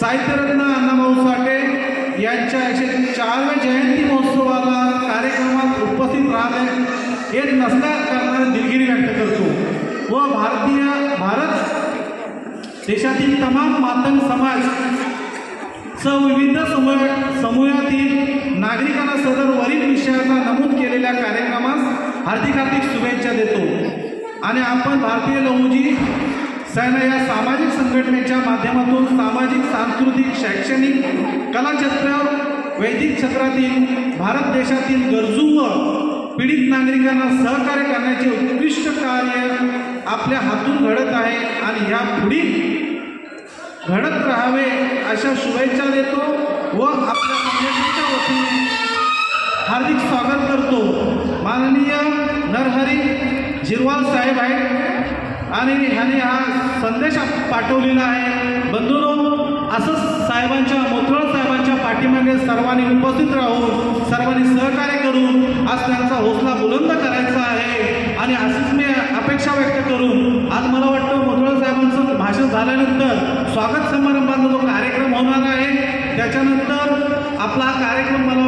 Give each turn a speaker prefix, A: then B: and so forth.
A: साहित्यरत्न अण्णाभाऊ साठे यांच्या 104व्या जयंती महोत्सवाला कार्यक्रमात उपस्थित राहणे हे नसल्यास करणारी दिलगिरी व्यक्त करतो व भारत देशातील तमाम मातंग समाज विविध समूहातील नागरिकांना सदर वरील विषयाचा नमूद केलेल्या कार्यक्रमास हार्दिक शुभेच्छा देतो आणि आपण भारतीय लहुजी सेना या सामाजिक संघटनेच्या माध्यमातून सामाजिक, सांस्कृतिक, शैक्षणिक, कला क्षेत्र, वैदिक क्षेत्रातील भारत देशातील गरजू व पीडित नागरिकांना सहकार्य करण्याचे उत्कृष्ट कार्य आपल्या हातून घडत आहे आणि यापुढे घडत राहावे अशा शुभेच्छा देतो व आपल्या संघटनेच्या वतीने हार्दिक स्वागत करतो। माननीय नरहरी झिरवाल साहेब आहेत आणि ह्यांनी हा संदेश पाठवलेला आहे। बंधूंनो, असंच साहेबांच्या मोथळ साहेबांच्या पाठीमागे सर्वांनी उपस्थित राहून सर्वांनी सहकार्य करून आज त्यांचा हौसला बुलंद करायचा आहे आणि अशीच मी अपेक्षा व्यक्त करून आज मला वाटतं मोथळ साहेबांचं भाषण झाल्यानंतर स्वागत समारंभाचा जो कार्यक्रम होणार आहे त्याच्यानंतर आपला हा कार्यक्रम मला